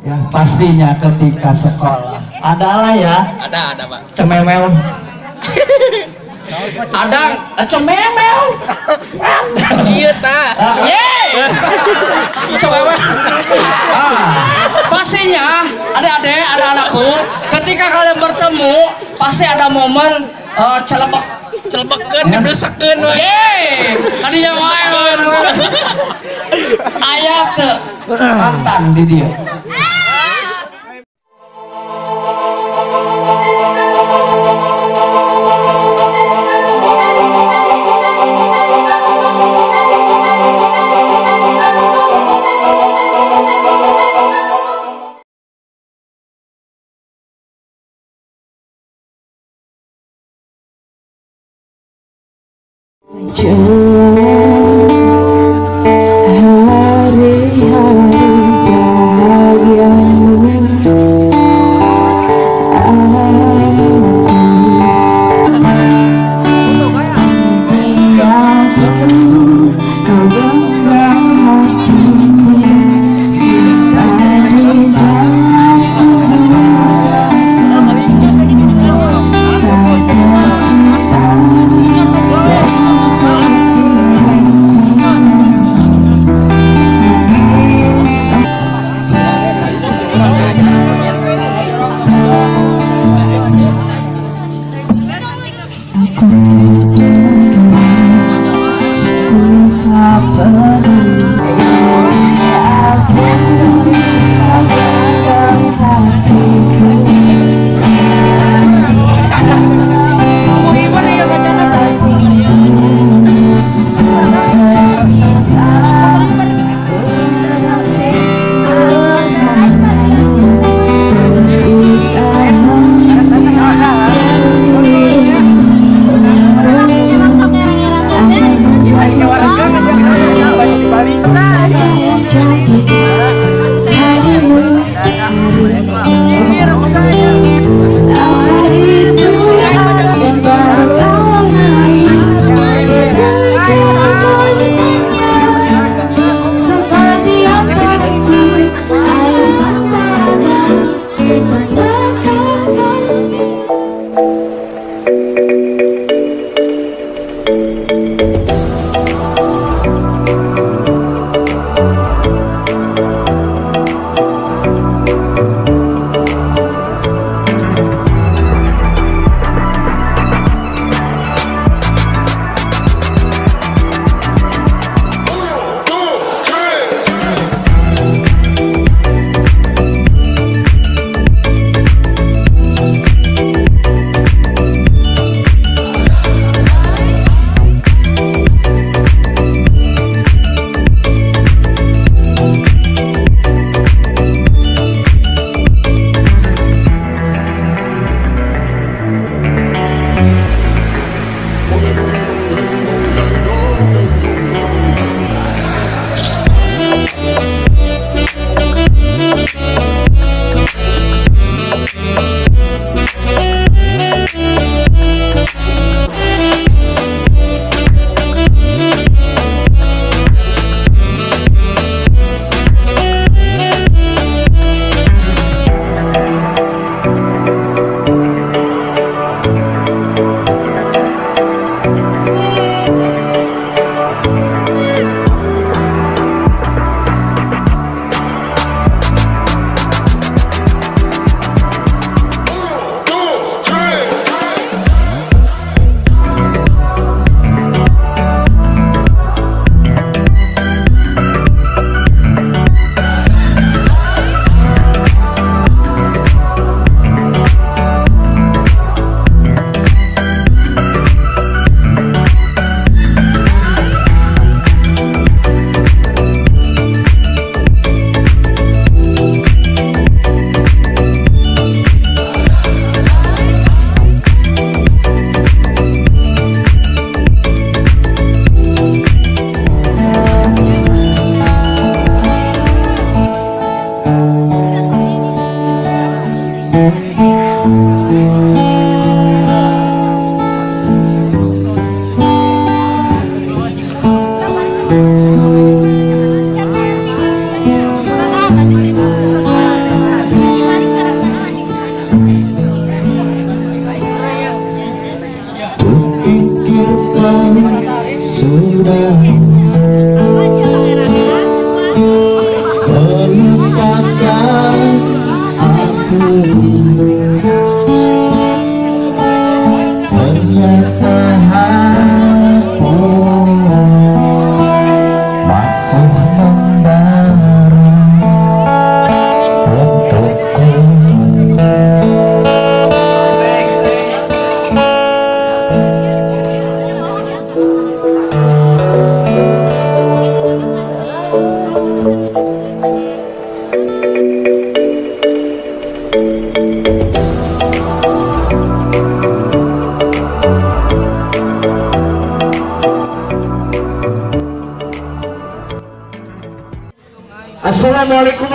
Yang pastinya ketika sekolah adalah ya. Ada Pak. Cememel. Ada cememel. Iya ta. Cememel. Pastinya adik-adik, anak-anakku, ketika kalian bertemu pasti ada momen celebek-celebekan, diblesekeun we. Tadinya wae aya teu mantan di dieu.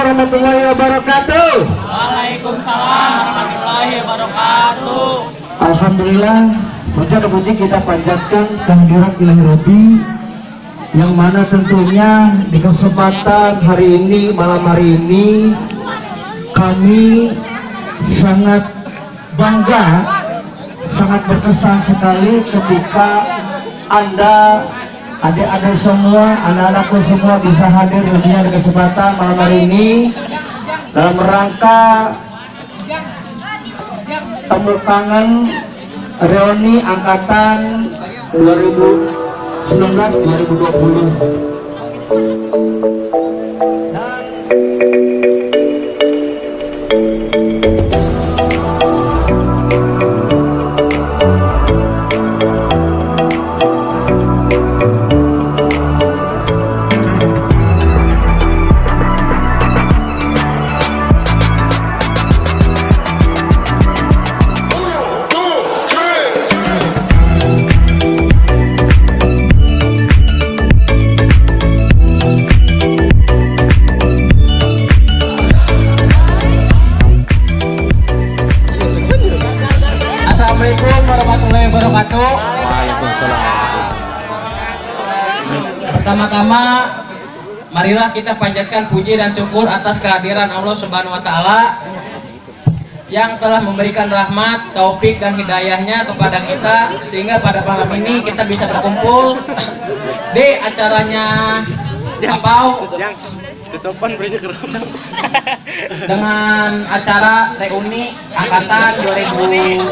warahmatullahi wabarakatuh. Waalaikumsalam warahmatullahi wabarakatuh. Alhamdulillah, puja dan puji kita panjatkan kehadirat Ilahi Rabbi, yang mana tentunya di kesempatan hari ini, malam hari ini, kami sangat bangga, sangat berkesan sekali ketika Anda, adik-adik semua, anak-anakku semua bisa hadir di kesempatan malam hari ini dalam rangka temu tangan reuni angkatan 2019-2020. Assalamualaikum warahmatullahi wabarakatuh. Waalaikumsalam. Pertama-tama, marilah kita panjatkan puji dan syukur atas kehadiran Allah Subhanahu wa Ta'ala yang telah memberikan rahmat, taufik dan hidayahnya kepada kita, sehingga pada malam ini kita bisa berkumpul di acaranya Apau dengan acara reuni angkatan 2020,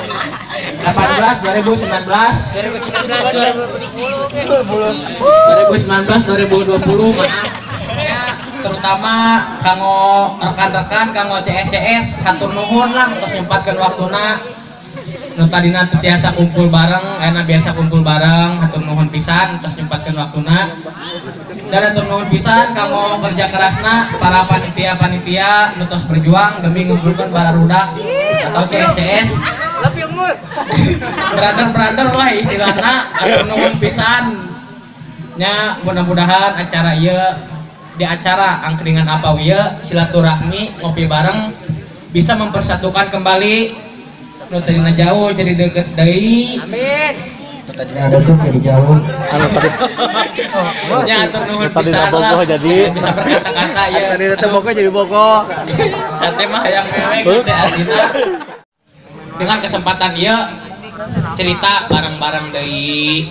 terutama kanggo rekan-rekan kanggo CS hatur nuhun lah untuk nyempatkan waktuna nu tadina tiasa kumpul bareng, enak biasa kumpul bareng, hatur nuhun pisan terus nyempatkan waktuna. Dan hatur nuhun pisan kanggo kerja kerasna para panitia-panitia nu tos berjuang demi ngumpulkeun bararudak atau CS. Brother lah istilahnya, hatur nuhun pisan nya, mudah-mudahan acara ieu di acara angkringan Apau ieu silaturahmi ngopi bareng bisa mempersatukan kembali nu tadinya jauh jadi deket deui. Amin. Ada tuh jadi jauh. Ya atur nuhun pisan lah bisa berkata-kata ya. Tadi teh bogo jadi bogo. Teh mah hayang mewek teh asina. Dengan kesempatan ieu cerita bareng-bareng deui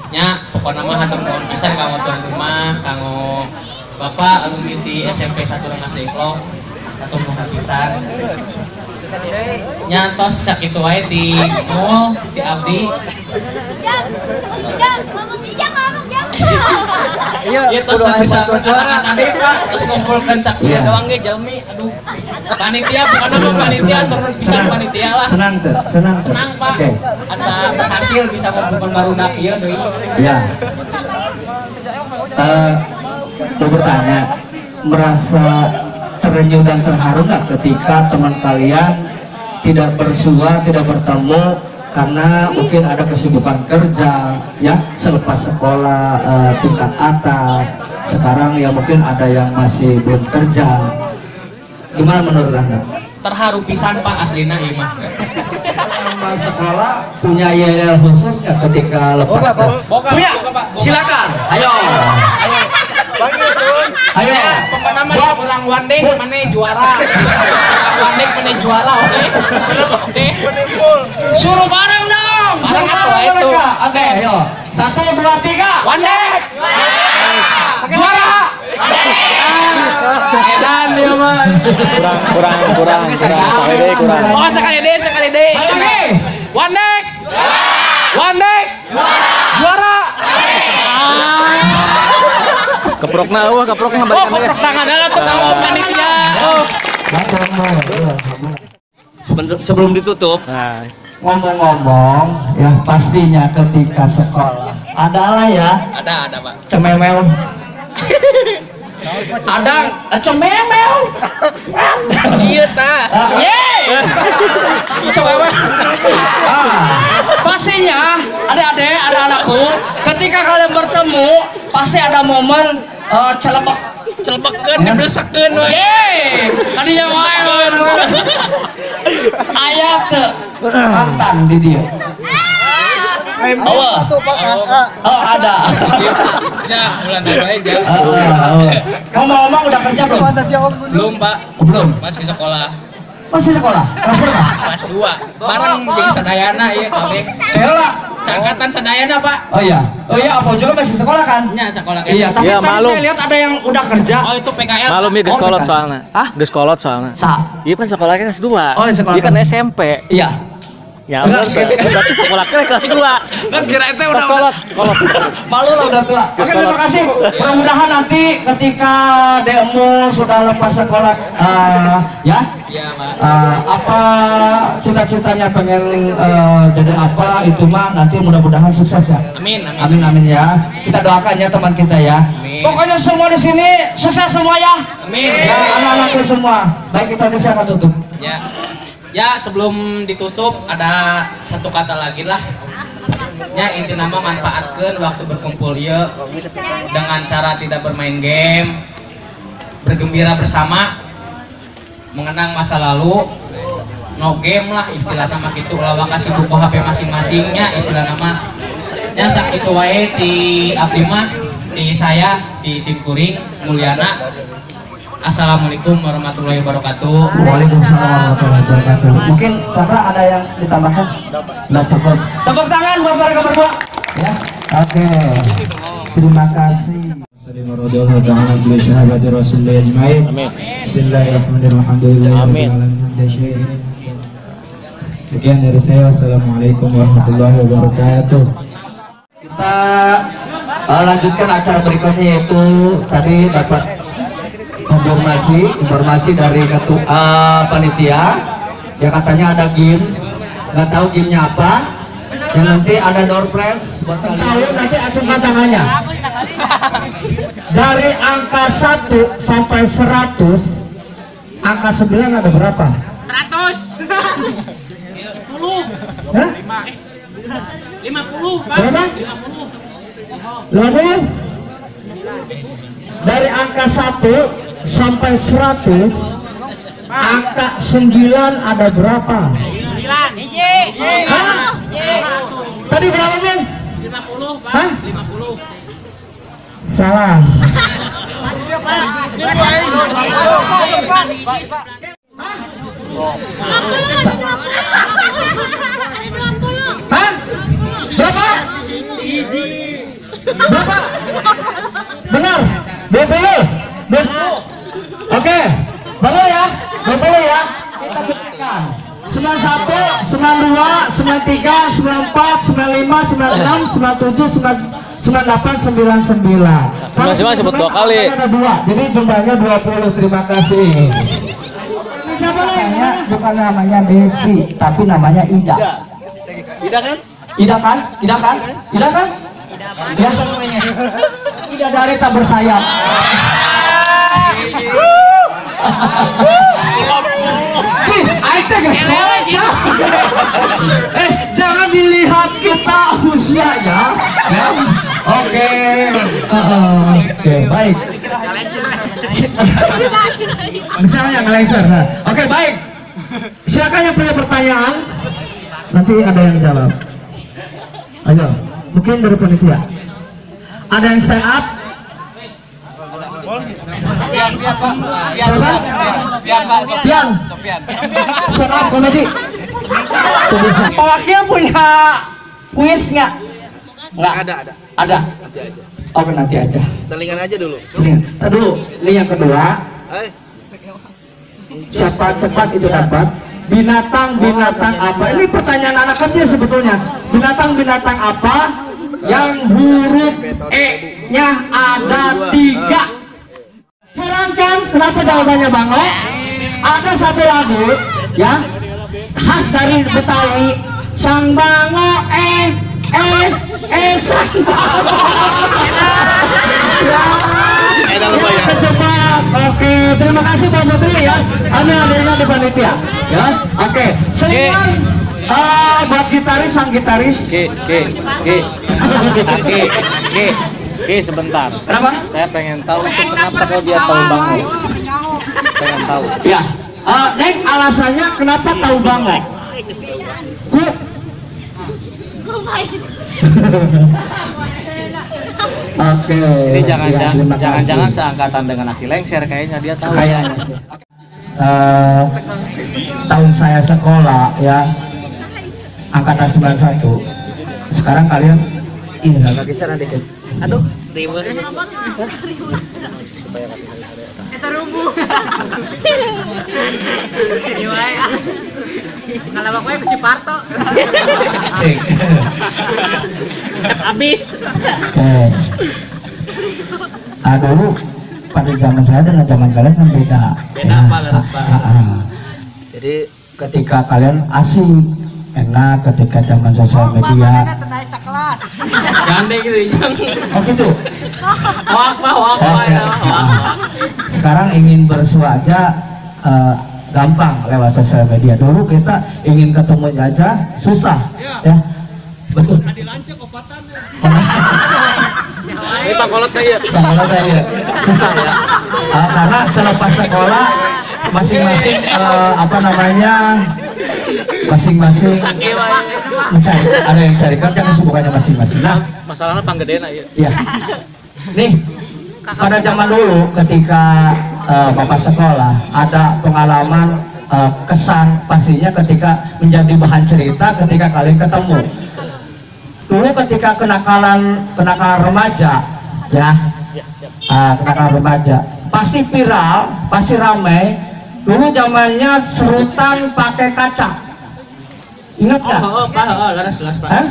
nya, pokokna mah hatur nuhun pisan kanggo tuan rumah, kanggo Bapak alumni di SMP 1 Rengas Dengklok, hatur nuhun pisan. Nyantos sakitu wae di mall di abdi. Iya, terus bisa berkata-kata deh Pak, terus kumpulkan sakti doang ge jalmi. Aduh, panitia bukan nama panitia, terus bisa panitia lah. Senang tuh, senang Pak. Asa berhasil bisa ngumpulkan barudak ieu deui. Ya. Mau bertanya, merasa terenyuh dan terharu nggak ketika teman kalian tidak bersua, tidak bertemu karena mungkin ada kesibukan kerja, ya, selepas sekolah tingkat atas, sekarang ya mungkin ada yang masih belum kerja. Gimana menurut Anda? Terharu pisan Pak aslinya ieu mah. Sama sekolah punya yel khusus nggak ketika lepas? Punya, silakan. Ayo. Ayo. Pokoknya mah pulang wandeng mana juara. Wandeng mana juara, oke? Oke. Suruh bareng dong. Bareng apa itu? Oke, ayo. 1, 2, 3. Wandeng. Juara. Dan dia mah. Kurang. Sekali deh kurang. Sekali deh. Wandeng. Wandeng. Juara. Keprokna balikan deh. Keprok tangan adalah tuh kamu panitia. Sebelum ditutup, Ngomong-ngomong, ya pastinya ketika sekolah adalah ya. Ada Pak. Cememel. Ada cememel. Iya ta. Cememel. Pastinya adik-adik, anak-anakku, ketika kalian bertemu pasti ada momen celepek. Celebekeun diblesekeun we. Tadinya wae. Aya teu mantan di dia. Oh ada. Ya, bulan bae aja. Ngomong-ngomong udah kerja belum? Belum, Pak. Belum. Masih sekolah. Masih sekolah? Kelas berapa? Kelas 2. Bareng jadi sadayana ieu kabeh. Heula. Angkatan sadayana, Pak. Oh iya. Oh iya, apa juga masih sekolah kan? Nya sekolah Iya, tapi Iya, tadi malu. saya lihat ada yang udah kerja. Oh, itu PKL. Malum ya geus Oh, kolot bukan. soalnya. Geus kolot soalnya. Iya kan sekolahnya kelas 2. Oh, sekolah Iya kan kelas- SMP. Iya. Ya benar. Berarti sekolahnya kelas 2. Kan kira itu Kelas kolot. Malu lah udah tua. Oke, terima kasih. Mudah-mudahan nanti ketika Demu sudah lepas sekolah, ya, Iya, Pak. apa cita-citanya pengen jadi apa itu mah nanti mudah-mudahan sukses ya. Amin, amin. Amin amin ya. Kita doakan ya teman kita ya. Amin. Pokoknya semua di sini sukses semua ya. Amin. Ya anak-anaknya semua. Baik kita akan tutup. Ya. Ya, sebelum ditutup ada satu kata lagi lah. Ya, inti nama manfaatkan waktu berkumpul ya dengan cara tidak bermain game, bergembira bersama, mengenang masa lalu, no game lah istilah nama gitu, lawan kasih buku HP masing-masingnya istilah nama. Ya sak itu wae di abdi mah di saya di Simkuring Mulyana. Assalamualaikum warahmatullahi wabarakatuh. Waalaikumsalam warahmatullahi wabarakatuh. Mungkin Cakra ada yang ditambahkan? Nggak cukup. Tepuk tangan buat mereka berdua. Ya. Oke. Terima kasih. Amin. Bismillahirrahmanirrahim. Sekian dari saya. Wassalamualaikum warahmatullahi wabarakatuh. Kita lanjutkan acara berikutnya yaitu tadi dapat informasi dari ketua panitia ya katanya ada game, nggak tahu gamenya apa, dan nanti ada door prize buat kalian. Tahu nanti acungkan tangannya dari angka 1 sampai 100, angka 9 ada berapa? 100. 10. Hah? 50, Pak. Berapa? 50. Dari angka 1 sampai 100, angka 9 ada berapa? 9. Hah? Tadi berapa, Min? 50, Pak. Hah? 50. Salah. Hah? Berapa? Berapa? Benar. 20. Oke. Benar ya? 20 ya? Kita berikan. 91, 92, 93, 94, 95, 96, 97, 98, 99. Masing-masing sebut 2 kali. Ada 2. Jadi jumlahnya 20. Terima kasih. Ini siapa namanya? Bukan namanya Desi, tapi namanya Ida. Ida kan? Ida kan? Ida kan? Ida kan? Ya. Ida dari tak bersayap. Jangan dilihat kita usia ya. Oke. Oke, baik. Misalnya ngelengser. Oke, baik. Silakan yang punya pertanyaan. Nanti ada yang jawab. Ayo, mungkin dari panitia. Ada yang stand up? Siapa? Pian. Stand up komedi. Pewakil punya kuis nggak? Nggak ada. Ada. Oke, nanti aja. Selingan aja dulu. Ntar dulu, ini yang kedua. Siapa cepat itu dapat. Binatang-binatang apa? Ini pertanyaan anak kecil sebetulnya. Binatang-binatang apa yang huruf E-nya ada 3? Heran kan? Kenapa jawabannya Bango? Ada satu lagu ya khas dari Betawi. Sang Bango sang Bango. Ya, kecepat. Oke, terima kasih Pak Putri ya. Kami hadirnya di panitia. Ya, oke. Seniman buat gitaris, sang gitaris. Oke, sebentar. Kenapa? Saya pengen tahu itu kenapa kalau dia tahu banget. Pengen tahu. Ya, Neng alasannya kenapa tahu banget? Oke. Ini ya, terima jangan-jangan kasih. seangkatan dengan Aki Lengser kayaknya dia tahu. Kayaknya sih. Tahun saya sekolah ya, angkatan 91. Sekarang kalian ini agak geser dikit. Aduh, ribut. Eta rubuh. Sini wae. Ngalawak wae besi Parto. Cek. Habis. Oke. Dulu pada zaman saya dengan zaman kalian kan beda. Beda apa, Laras, Pak? Jadi ketika kalian asik, enak ketika zaman sosial media. Gandeng gitu, Oh gitu. wak Oke. Sekarang ingin bersua aja gampang lewat sosial media. Dulu kita ingin ketemu aja susah, ya. Betul. Ini pangkolot ya. Kalau saya susah ya. Karena selepas sekolah masing-masing masing-masing mencari, ada yang cari kerja kesibukannya masing-masing. Nah, Masalahnya panggedena ya. ya. Nih, pada zaman dulu ketika Bapak sekolah ada pengalaman kesan pastinya ketika menjadi bahan cerita ketika kalian ketemu. Dulu ketika kenakalan remaja ya, kenakalan remaja pasti viral, pasti ramai. Dulu zamannya serutan pakai kaca, ingat nggak? Laras Pak. Hah?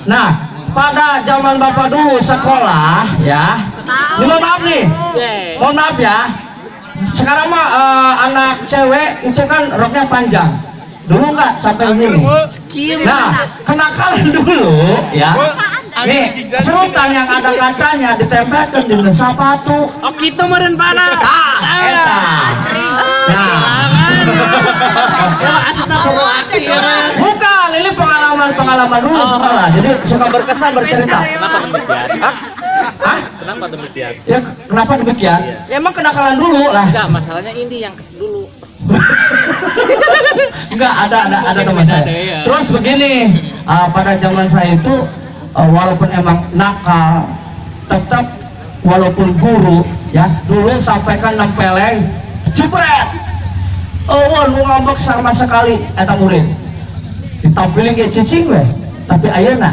Nah, pada zaman Bapak dulu sekolah ya, ini mohon maaf nih, mohon maaf ya. Sekarang mah anak cewek itu kan roknya panjang. Dulu nggak sampai sini. Nah, kenakalan dulu ya. Nih, serutan yang ada kacanya ditempelkan di sepatu. Oh, kita meren panah. Eta. Nah, bukan, ini pengalaman dulu sekolah. Jadi suka berkesan bercerita. Kenapa demikian? Hah? Kenapa demikian? Ya kenapa demikian? Ya, emang kenakalan dulu lah. Enggak, masalahnya ini yang dulu. Enggak, ada teman saya. Terus begini, pada zaman saya itu walaupun emang nakal, tetap walaupun guru ya dulu sampaikan nempeleng, jepret. Oh, lu ngambek sama sekali, eta murid. Ditampilin kayak cicing weh, tapi ayeuna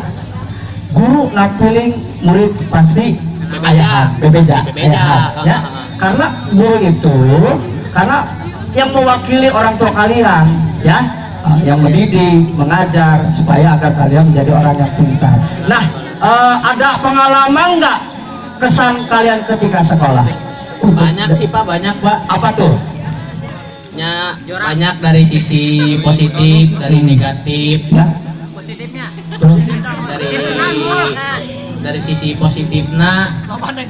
guru nampilin murid pasti ayahan, bebeja, ayahan, ya. Karena guru itu, karena yang mewakili orang tua kalian ya, yang mendidik, mengajar supaya agar kalian menjadi orang yang pintar. Nah, ada pengalaman nggak kesan kalian ketika sekolah? Banyak sih Pak, banyak Pak. Apa tuh? Banyak dari sisi positif, dari negatif. Ya. Positifnya. Terus? Dari sisi positifnya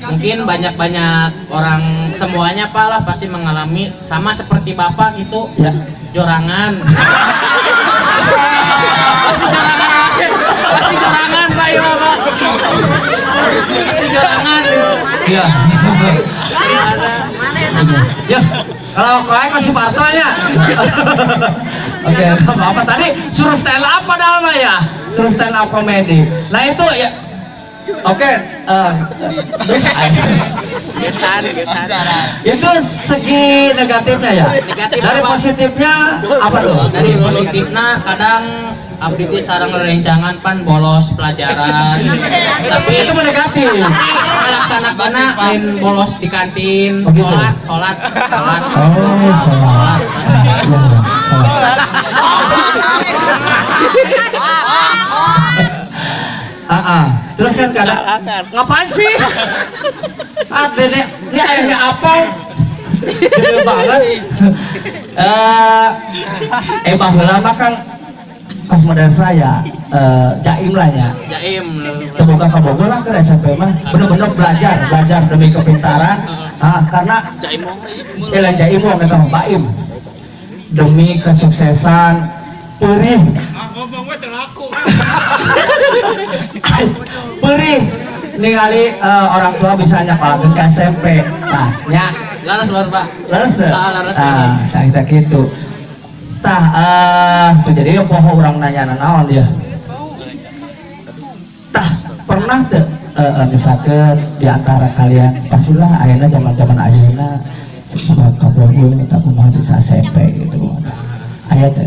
mungkin banyak orang semuanya Pak lah pasti mengalami sama seperti Bapak gitu, Ya. jorangan. Pasti jorangan Pak, ya Pak. Pasti jorangan. Iya. Ya. Kalau kalian masih partanya. Oke, apa tadi suruh stand up padahal mah ya, suruh stand up komedi. Nah itu ya. Oke, Gesan. itu segi negatifnya ya. Negatif Dari apa? positifnya apa tuh? Dari positifnya kadang abdi teh sareng rerencangan pan bolos pelajaran. Tapi Itu mah negatif. melaksanakannya lain bolos di kantin, Oh, gitu. sholat. Oh, salah. Terus kan kadang ngapain sih? Nenek, ini ayahnya apa? Gede banget. Baheula mah kan pas model saya jaim lah ya. Jaim. Terbuka ke Bogor lah ke SMP mah bener-bener belajar demi kepintaran. Karena lain jaim mah kita baim demi kesuksesan perih. Perih. ningali orang tua bisa nyakalakeun ke SMP. Tah nya Laras luar Pak. laras. Laras. Tah kita kitu. Tah tuh jadi poho urang nanya naon dia. Tah pernah teu misalkan di antara kalian pastilah ayeuna zaman-zaman ayeuna sekolah kabur minta kumaha bisa SMP gitu. Aya teh?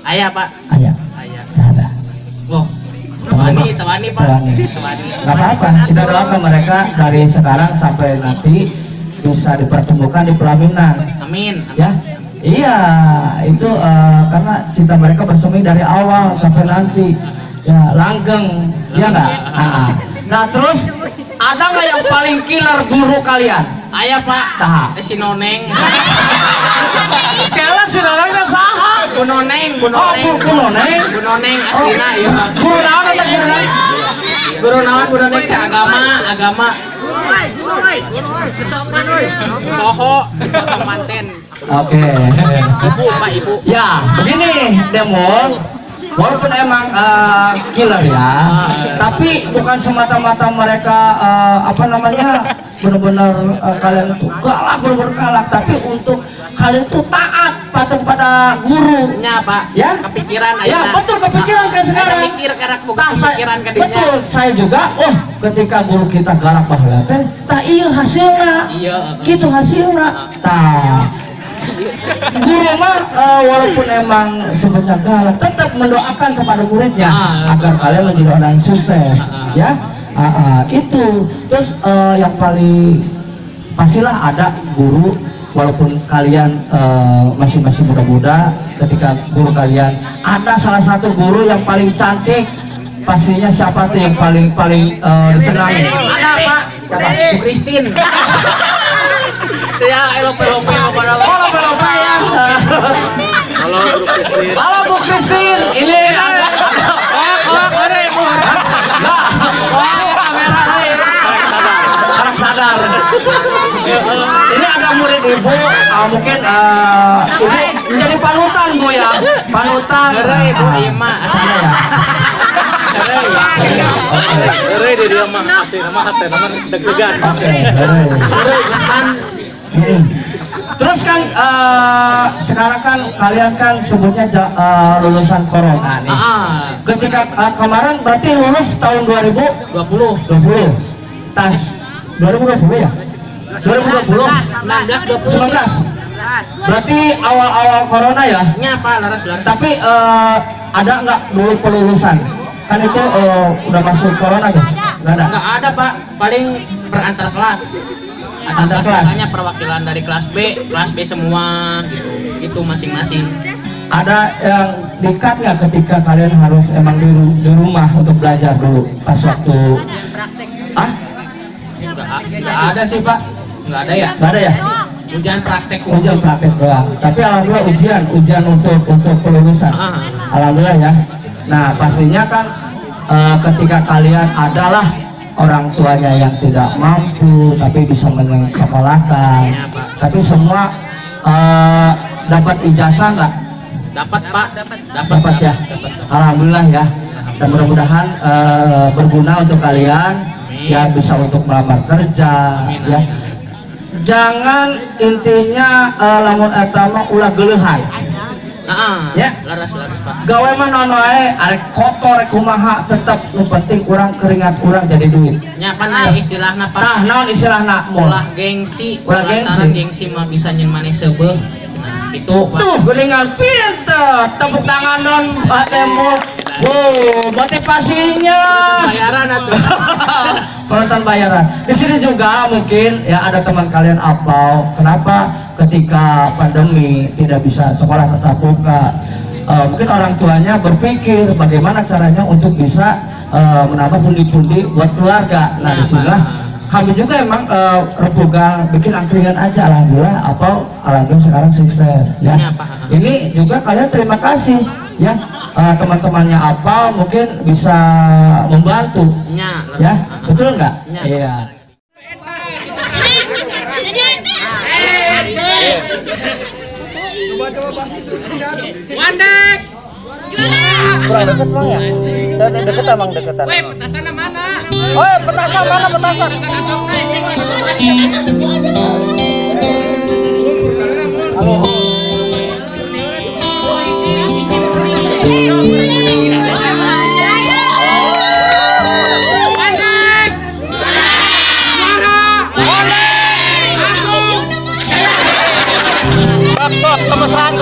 Ayah Pak. Aya. Ayah. Saha? Oh. Tawani Pak. Tawani. Nggak apa-apa, kita doakan mereka dari sekarang sampai nanti bisa dipertemukan di pelaminan. Amin. Ya, iya itu karena cinta mereka bersemi dari awal sampai nanti. Ya, langgeng, ya nggak? Nah terus ada nggak yang paling killer guru kalian? Ayah Pak. Saha? Si Noneng. Kela si Noneng nggak saha? Bu Noneng. Bu Noneng. Bu Noneng aslina ieu. Guru naon eta guru naon? Guru naon Bu Noneng teh agama. Poho manten. Oke. Ibu Pak, ibu. Ya, begini Demon, walaupun emang killer ya, tapi bukan semata-mata mereka benar-benar kalian tuh galak, benar-benar galak, tapi untuk kalian tuh taat patuh pada guru. Nya Pak. Ya? Kepikiran Ya, betul kepikiran kayak sekarang. Mikir karak bukan Tah, kepikiran ke dinya. betul, saya juga, ketika guru kita galak baheula teh, tah ieu hasilna. Iya. Gitu hasilna. Tah guru mah walaupun emang sebenarnya galak tetap mendoakan kepada muridnya agar kalian menjadi orang yang sukses ya. Itu terus yang paling pastilah ada guru walaupun kalian masih muda-muda, ketika guru kalian ada salah satu guru yang paling cantik, pastinya siapa tuh yang paling disenangi? Ada Pak. Siapa? Bu Christine. Ya, elope-elope pada Lope ya. Halo Bu Christine. Ini ada ada Ibu. Kamera harap sadar. Ini ada murid ibu, mungkin ibu menjadi panutan Bu ya, panutan. Ibu Ima. Sana ya. Di dia mah pasti nama hati nama deg-degan. Oke. Terus kan sekarang kan kalian kan sebutnya lulusan corona nih. Ketika kemarin berarti lulus tahun 2020. Tas 2020 ya? 2020? 19. Berarti awal-awal corona ya? Nya Pak, laras. Tapi ada nggak dulu pelulusan? Kan itu udah masuk corona tuh? Nggak ada? Nggak ada Pak, paling berantar kelas. Antar kelas? Biasanya perwakilan dari kelas B semua gitu. Itu masing-masing. Ada yang dekat nggak ketika kalian harus emang di rumah untuk belajar dulu pas waktu Nggak ada sih Pak, nggak ada ya. Nggak ada ya? Ujian praktek. Ujian praktek doang. Tapi alhamdulillah ujian untuk kelulusan. Alhamdulillah ya. Nah pastinya kan ketika kalian adalah orang tuanya yang tidak mampu tapi bisa menyekolahkan, tapi semua dapat ijazah nggak? Dapat Pak, Dapat ya. Alhamdulillah ya. Dan mudah-mudahan berguna untuk kalian ya, bisa untuk melamar kerja ya. Jangan intinya lamun eta mah ulah geulehan. Ya. Laras Pak. Gawe mah naon wae arek kotor rek kumaha, tetep nu penting urang keringat urang jadi duit. Nya pan aya istilahna Pak. Tah naon istilahna? Ulah gengsi. Ulah gengsi. Lantaran gengsi mah bisa nyen maneh seubeuh. Itu Pak. Tuh geuningan pinter, tepuk tangan non Pak Temu. Wow, motivasinya. Bayaran atuh. Penonton bayaran. Di sini juga mungkin ya ada teman kalian apau. Kenapa ketika pandemi tidak bisa sekolah tatap muka? Mungkin orang tuanya berpikir bagaimana caranya untuk bisa menambah pundi-pundi buat keluarga. Nah, disinilah kami juga emang rebuga bikin angkringan aja, alhamdulillah. Alhamdulillah sekarang sukses ya. Ini juga kalian terima kasih ya. Teman-temannya apa mungkin bisa membantu ya, betul nggak? Iya. Wandek Kurang deket bang ya? Saya deket emang deketan. Weh, petasan mana? Oh, petasan mana petasan? Halo. Sok, kemesraan.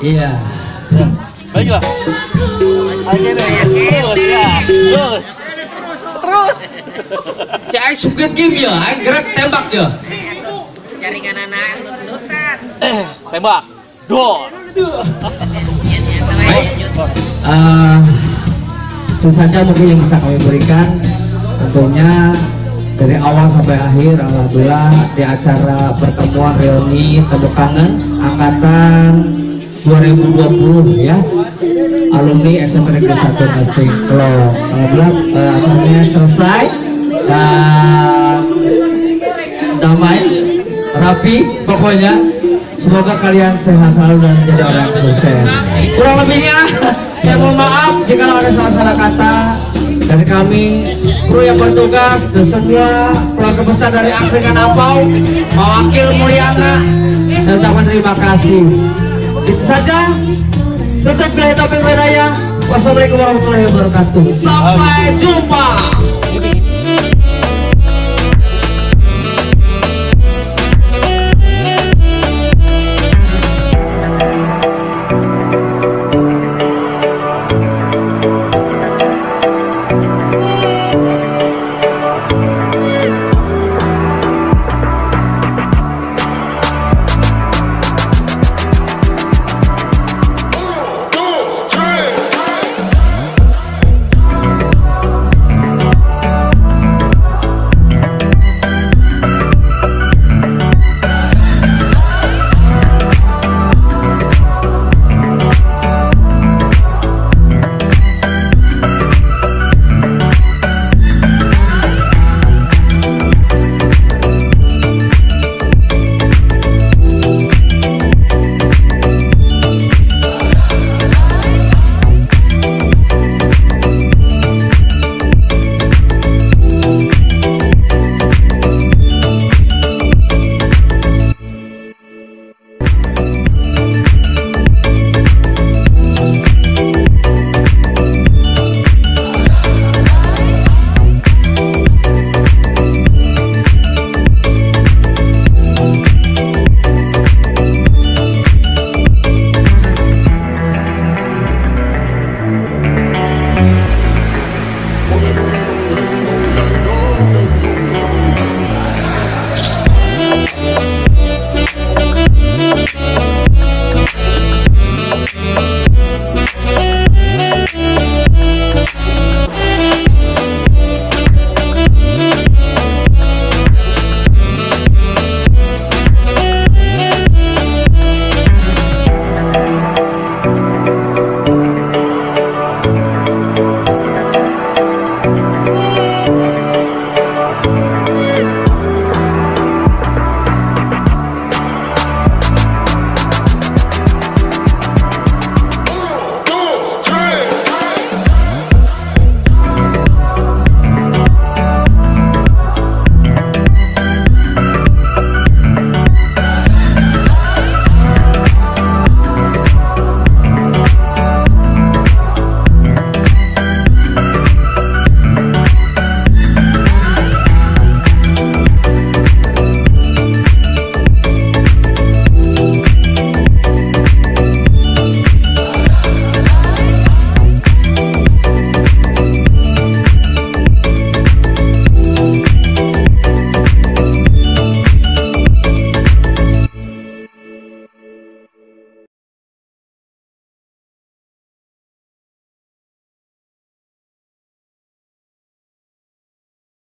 Iya. Baiklah. Terus. Si Aing Squid Game ya, Aing gerak tembak ya. Jaringan anak tuntutan. Tembak. Dor. Baik. Itu saja mungkin yang bisa kami berikan. Tentunya dari awal sampai akhir, alhamdulillah di acara pertemuan reuni temu kangen angkatan 2020 ya, alumni SMP Negeri 1 Ngasih Kelong. Alhamdulillah acaranya selesai dan damai, rapi pokoknya. Semoga kalian sehat selalu dan jadi orang yang sukses. Kurang lebihnya saya mohon maaf jika ada salah-salah kata dari kami, kru yang bertugas dan semua keluarga besar dari Afrika Napau, mewakil Mulyana. Saya ucapkan terima kasih. Itu saja. Tutup bila topik beraya. Wassalamualaikum warahmatullahi wabarakatuh. Sampai jumpa.